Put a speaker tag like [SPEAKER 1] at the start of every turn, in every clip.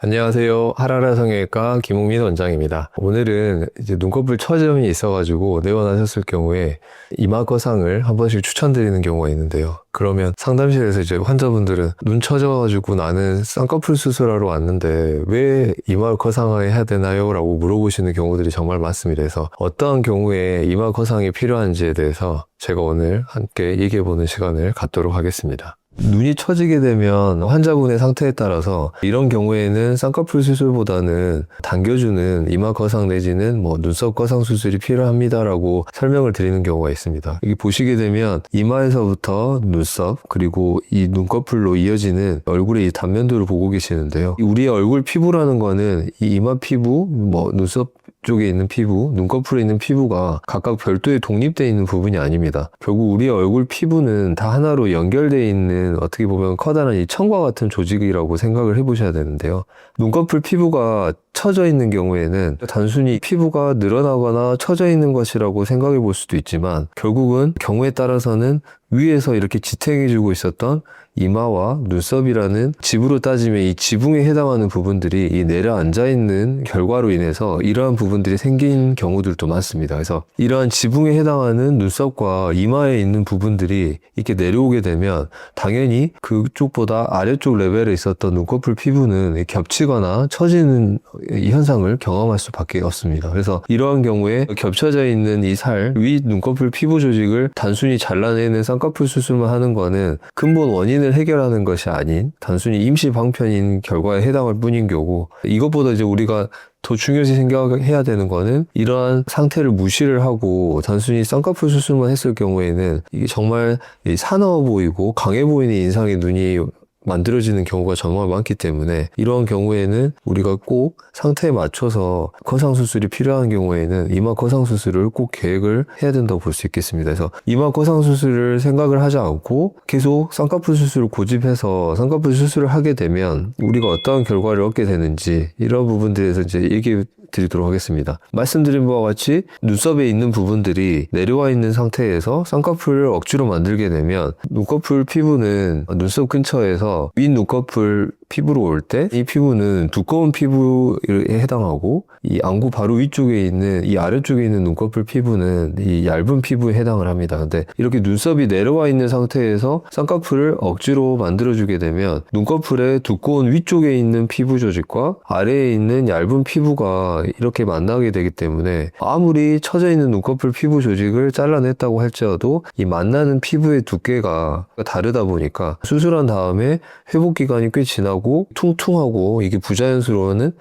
[SPEAKER 1] 안녕하세요. 하라라 성형외과 김웅민 원장입니다. 오늘은 이제 눈꺼풀 처짐이 있어가지고 내원하셨을 경우에 이마 거상을 한 번씩 추천드리는 경우가 있는데요. 그러면 상담실에서 이제 환자분들은 눈 처져가지고 나는 쌍꺼풀 수술하러 왔는데 왜 이마 거상을 해야 되나요? 라고 물어보시는 경우들이 정말 많습니다. 그래서 어떠한 경우에 이마 거상이 필요한지에 대해서 제가 오늘 함께 얘기해보는 시간을 갖도록 하겠습니다. 눈이 처지게 되면 환자분의 상태에 따라서 이런 경우에는 쌍꺼풀 수술보다는 당겨주는 이마 거상 내지는 눈썹 거상 수술이 필요합니다라고 설명을 드리는 경우가 있습니다. 여기 보시게 되면 이마에서부터 눈썹 그리고 이 눈꺼풀로 이어지는 얼굴의 이 단면도를 보고 계시는데요. 우리의 얼굴 피부라는 거는 이 이마 피부, 눈썹 쪽에 있는 피부, 눈꺼풀에 있는 피부가 각각 별도의 독립되어 있는 부분이 아닙니다. 결국 우리의 얼굴 피부는 다 하나로 연결되어 있는 어떻게 보면 커다란 이 천과 같은 조직이라고 생각을 해보셔야 되는데요. 눈꺼풀 피부가 처져 있는 경우에는 단순히 피부가 늘어나거나 처져 있는 것이라고 생각해 볼 수도 있지만 결국은 경우에 따라서는 위에서 이렇게 지탱해주고 있었던 이마와 눈썹이라는 집으로 따지면 이 지붕에 해당하는 부분들이 이 내려앉아 있는 결과로 인해서 이러한 부분들이 생긴 경우들도 많습니다. 그래서 이러한 지붕에 해당하는 눈썹과 이마에 있는 부분들이 이렇게 내려오게 되면 당연히 그쪽보다 아래쪽 레벨에 있었던 눈꺼풀 피부는 겹치거나 처지는 이 현상을 경험할 수밖에 없습니다. 그래서 이러한 경우에 겹쳐져 있는 이 살, 위 눈꺼풀 피부 조직을 단순히 잘라내는 쌍꺼풀 수술만 하는 거는 근본 원인을 해결하는 것이 아닌 단순히 임시 방편인 결과에 해당할 뿐인 경우, 이것보다 이제 우리가 더 중요시 생각해야 되는 거는 이러한 상태를 무시를 하고 단순히 쌍꺼풀 수술만 했을 경우에는 이게 정말 사나워 보이고 강해 보이는 인상의 눈이 만들어지는 경우가 정말 많기 때문에 이러한 경우에는 우리가 꼭 상태에 맞춰서 거상 수술이 필요한 경우에는 이마 거상 수술을 꼭 계획을 해야 된다고 볼 수 있겠습니다. 그래서 이마 거상 수술을 생각을 하지 않고 계속 쌍꺼풀 수술을 고집해서 쌍꺼풀 수술을 하게 되면 우리가 어떠한 결과를 얻게 되는지 이런 부분들에서 이제 얘기 드리도록 하겠습니다. 말씀드린 바와 같이 눈썹에 있는 부분들이 내려와 있는 상태에서 쌍꺼풀을 억지로 만들게 되면 눈꺼풀 피부는 눈썹 근처에서 윗 눈꺼풀 피부로 올 때 이 피부는 두꺼운 피부에 해당하고 이 안구 바로 위쪽에 있는 이 아래쪽에 있는 눈꺼풀 피부는 이 얇은 피부에 해당을 합니다. 근데 이렇게 눈썹이 내려와 있는 상태에서 쌍꺼풀을 억지로 만들어주게 되면 눈꺼풀의 두꺼운 위쪽에 있는 피부 조직과 아래에 있는 얇은 피부가 이렇게 만나게 되기 때문에 아무리 처져 있는 눈꺼풀 피부 조직을 잘라냈다고 할지라도 이 만나는 피부의 두께가 다르다 보니까 수술한 다음에 회복 기간이 꽤 지나고 퉁퉁하고 이게 부자연스러워는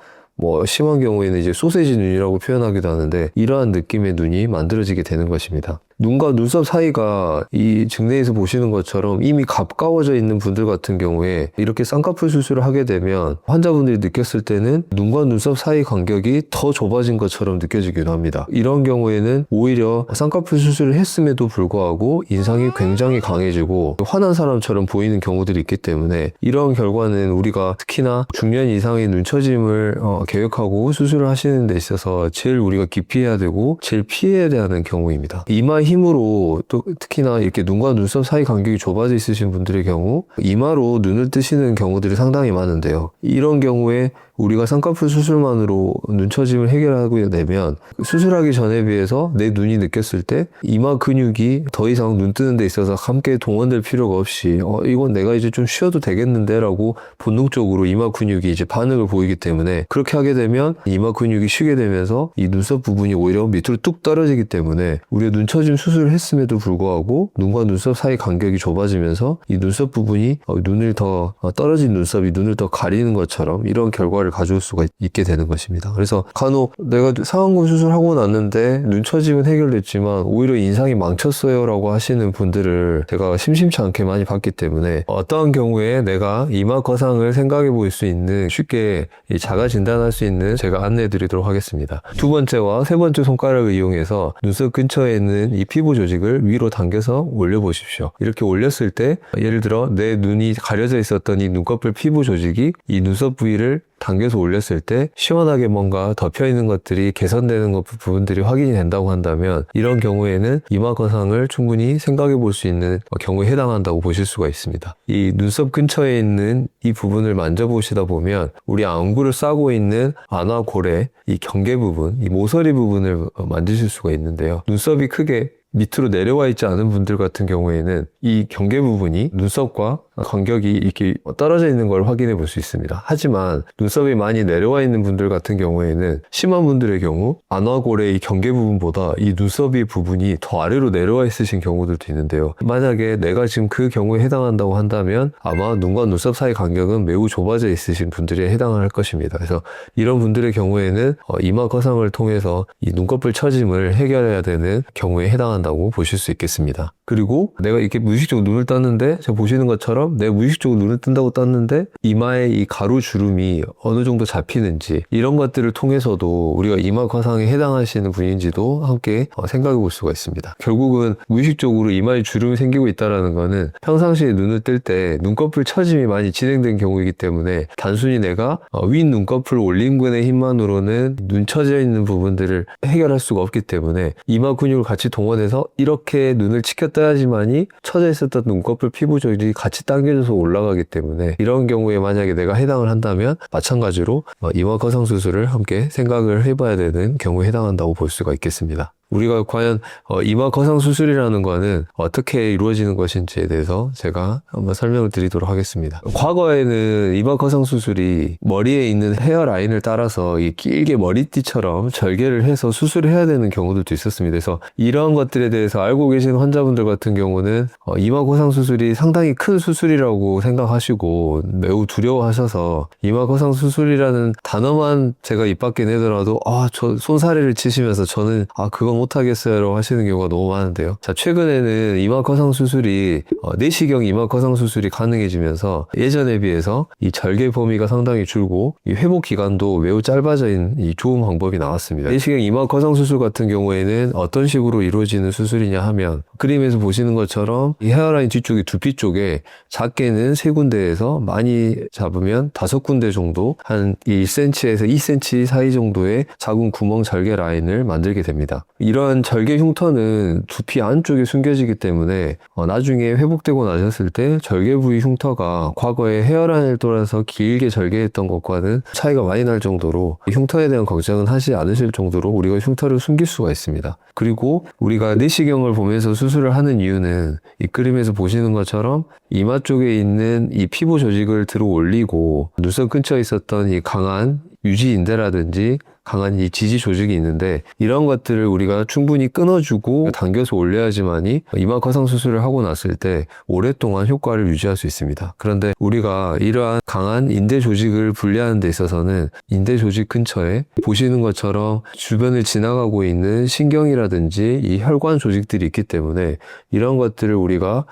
[SPEAKER 1] 심한 경우에는 이제 소세지 눈이라고 표현하기도 하는데 이러한 느낌의 눈이 만들어지게 되는 것입니다. 눈과 눈썹 사이가 이 증내에서 보시는 것처럼 이미 가까워져 있는 분들 같은 경우에 이렇게 쌍꺼풀 수술을 하게 되면 환자분들이 느꼈을 때는 눈과 눈썹 사이 간격이 더 좁아진 것처럼 느껴지기도 합니다. 이런 경우에는 오히려 쌍꺼풀 수술을 했음에도 불구하고 인상이 굉장히 강해지고 화난 사람처럼 보이는 경우들이 있기 때문에 이런 결과는 우리가 특히나 중년 이상의 눈처짐을 계획하고 수술을 하시는 데 있어서 제일 우리가 기피해야 되고 제일 피해야 하는 경우입니다. 이마 힘으로 또 특히나 이렇게 눈과 눈썹 사이 간격이 좁아져 있으신 분들의 경우 이마로 눈을 뜨시는 경우들이 상당히 많은데요. 이런 경우에 우리가 쌍꺼풀 수술만으로 눈처짐을 해결하게 되면 수술하기 전에 비해서 내 눈이 느꼈을 때 이마 근육이 더 이상 눈 뜨는 데 있어서 함께 동원될 필요가 없이 이건 내가 이제 좀 쉬어도 되겠는데 라고 본능적으로 이마 근육이 이제 반응을 보이기 때문에 그렇게 하게 되면 이마 근육이 쉬게 되면서 이 눈썹 부분이 오히려 밑으로 뚝 떨어지기 때문에 우리가 눈처짐 수술을 했음에도 불구하고 눈과 눈썹 사이 간격이 좁아지면서 이 눈썹 부분이 눈을 더 떨어진 눈썹이 눈을 더 가리는 것처럼 이런 결과를 가져올 수가 있게 되는 것입니다. 그래서 간혹 내가 상안검 수술하고 났는데 눈처짐은 해결됐지만 오히려 인상이 망쳤어요 라고 하시는 분들을 제가 심심치 않게 많이 봤기 때문에 어떠한 경우에 내가 이마 거상을 생각해 볼 수 있는 쉽게 자가 진단할 수 있는 제가 안내해 드리도록 하겠습니다. 두 번째와 세 번째 손가락을 이용해서 눈썹 근처에 있는 이 피부 조직을 위로 당겨서 올려 보십시오. 이렇게 올렸을 때 예를 들어 내 눈이 가려져 있었던 이 눈꺼풀 피부 조직이 이 눈썹 부위를 당겨서 올렸을 때 시원하게 뭔가 덮여있는 것들이 개선되는 부분들이 확인이 된다고 한다면 이런 경우에는 이마 거상을 충분히 생각해 볼 수 있는 경우에 해당한다고 보실 수가 있습니다. 이 눈썹 근처에 있는 이 부분을 만져보시다 보면 우리 안구를 싸고 있는 안화 고래 이 경계 부분, 이 모서리 부분을 만지실 수가 있는데요. 눈썹이 크게 밑으로 내려와 있지 않은 분들 같은 경우에는 이 경계 부분이 눈썹과 간격이 이렇게 떨어져 있는 걸 확인해 볼 수 있습니다. 하지만 눈썹이 많이 내려와 있는 분들 같은 경우에는 심한 분들의 경우 안화골의 이 경계 부분보다 이 눈썹이 부분이 더 아래로 내려와 있으신 경우들도 있는데요. 만약에 내가 지금 그 경우에 해당한다고 한다면 아마 눈과 눈썹 사이 간격은 매우 좁아져 있으신 분들이 해당할 것입니다. 그래서 이런 분들의 경우에는 이마 거상을 통해서 이 눈꺼풀 처짐을 해결해야 되는 경우에 해당한다고 보실 수 있겠습니다. 그리고 내가 이렇게 무의식적으로 눈을 떴는데 제가 보시는 것처럼 내가 무의식적으로 눈을 뜬다고 떴는데 이마에 이 가루 주름이 어느 정도 잡히는지 이런 것들을 통해서도 우리가 이마 거상에 해당하시는 분인지도 함께 생각해 볼 수가 있습니다. 결국은 무의식적으로 이마에 주름이 생기고 있다는 거는 평상시에 눈을 뜰 때 눈꺼풀 처짐이 많이 진행된 경우이기 때문에 단순히 내가 윗 눈꺼풀 올림근의 힘만으로는 눈 처져 있는 부분들을 해결할 수가 없기 때문에 이마 근육을 같이 동원해서 이렇게 눈을 치켜떠야지만이 처져 있었던 눈꺼풀 피부 조직이 같이 당겨져서 올라가기 때문에 이런 경우에 만약에 내가 해당을 한다면 마찬가지로 이마 거상 수술을 함께 생각을 해봐야 되는 경우에 해당한다고 볼 수가 있겠습니다. 우리가 과연 이마 거상 수술이라는 거는 어떻게 이루어지는 것인지에 대해서 제가 한번 설명을 드리도록 하겠습니다. 과거에는 이마 거상 수술이 머리에 있는 헤어라인을 따라서 이 길게 머리띠처럼 절개를 해서 수술을 해야 되는 경우들도 있었습니다. 그래서 이러한 것들에 대해서 알고 계신 환자분들 같은 경우는 이마 거상 수술이 상당히 큰 수술이라고 생각하시고 매우 두려워하셔서 이마 거상 수술이라는 단어만 제가 입 밖에 내더라도 저 손사래를 치시면서 저는 그건 못하겠어요 하시는 경우가 너무 많은데요. 자, 최근에는 이마 거상 수술이 내시경 이마 거상 수술이 가능해지면서 예전에 비해서 이 절개 범위가 상당히 줄고 이 회복 기간도 매우 짧아져 있는 이 좋은 방법이 나왔습니다. 내시경 이마 거상 수술 같은 경우에는 어떤 식으로 이루어지는 수술이냐 하면 그림에서 보시는 것처럼 이 헤어라인 뒤쪽이 두피 쪽에 작게는 3군데에서 많이 잡으면 5군데 정도 한 1cm에서 2cm 사이 정도의 작은 구멍 절개 라인을 만들게 됩니다. 이러한 절개 흉터는 두피 안쪽에 숨겨지기 때문에 나중에 회복되고 나셨을 때 절개 부위 흉터가 과거에 헤어라인을 돌아서 길게 절개했던 것과는 차이가 많이 날 정도로 흉터에 대한 걱정은 하지 않으실 정도로 우리가 흉터를 숨길 수가 있습니다. 그리고 우리가 내시경을 보면서 수술을 하는 이유는 이 그림에서 보시는 것처럼 이마 쪽에 있는 이 피부 조직을 들어 올리고 눈썹 근처에 있었던 이 강한 유지인대라든지 강한 이 지지 조직이 있는데 이런 것들을 우리가 충분히 끊어주고 당겨서 올려야지만이 이마 거상 수술을 하고 났을 때 오랫동안 효과를 유지할 수 있습니다. 그런데 우리가 이러한 강한 인대 조직을 분리하는 데 있어서는 인대 조직 근처에 보시는 것처럼 주변을 지나가고 있는 신경이라든지 이 혈관 조직들이 있기 때문에 이런 것들을 우리가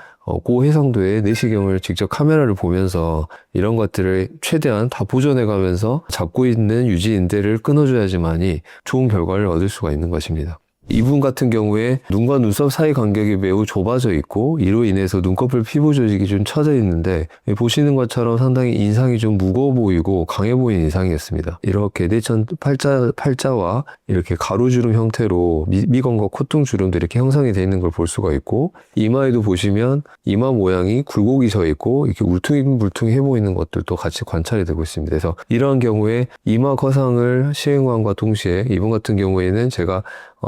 [SPEAKER 1] 고해상도의 내시경을 직접 카메라를 보면서 이런 것들을 최대한 다 보존해 가면서 잡고 있는 유지인대를 끊어줘야지만이 좋은 결과를 얻을 수가 있는 것입니다. 이분 같은 경우에 눈과 눈썹 사이 간격이 매우 좁아져 있고 이로 인해서 눈꺼풀 피부 조직이 좀 처져 있는데 보시는 것처럼 상당히 인상이 좀 무거워 보이고 강해 보이는 인상이었습니다. 이렇게 내천 팔자와 이렇게 가루주름 형태로 미건과 콧등주름도 이렇게 형성이 되어 있는 걸 볼 수가 있고 이마에도 보시면 이마 모양이 굴곡이 져 있고 이렇게 울퉁불퉁해 보이는 것들도 같이 관찰이 되고 있습니다. 그래서 이러한 경우에 이마 거상을 시행함과 동시에 이분 같은 경우에는 제가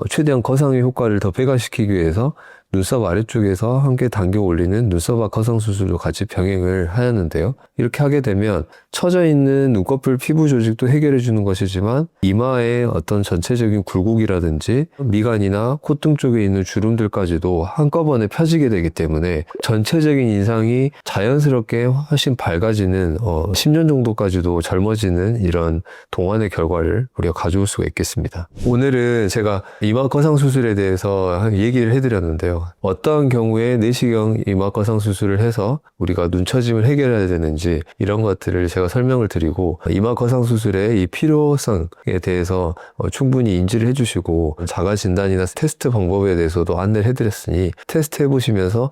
[SPEAKER 1] 최대한 거상의 효과를 더 배가시키기 위해서 눈썹 아래쪽에서 함께 당겨 올리는 눈썹 앞 거상 수술도 같이 병행을 하였는데요. 이렇게 하게 되면 처져 있는 눈꺼풀 피부 조직도 해결해 주는 것이지만 이마의 어떤 전체적인 굴곡이라든지 미간이나 콧등 쪽에 있는 주름들까지도 한꺼번에 펴지게 되기 때문에 전체적인 인상이 자연스럽게 훨씬 밝아지는 10년 정도까지도 젊어지는 이런 동안의 결과를 우리가 가져올 수가 있겠습니다. 오늘은 제가 이마 거상 수술에 대해서 얘기를 해드렸는데요. 어떠한 경우에 내시경 이마 거상 수술을 해서 우리가 눈 처짐을 해결해야 되는지 이런 것들을 제가 설명을 드리고 이마 거상 수술의 이 필요성에 대해서 충분히 인지를 해주시고 자가 진단이나 테스트 방법에 대해서도 안내를 해드렸으니 테스트 해보시면서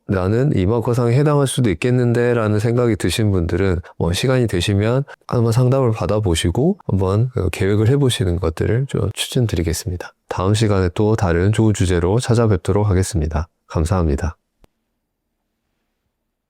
[SPEAKER 1] 나는 이마거상에 해당할 수도 있겠는데 라는 생각이 드신 분들은 시간이 되시면 한번 상담을 받아보시고 한번 계획을 해보시는 것들을 좀 추천드리겠습니다. 다음 시간에 또 다른 좋은 주제로 찾아뵙도록 하겠습니다. 감사합니다.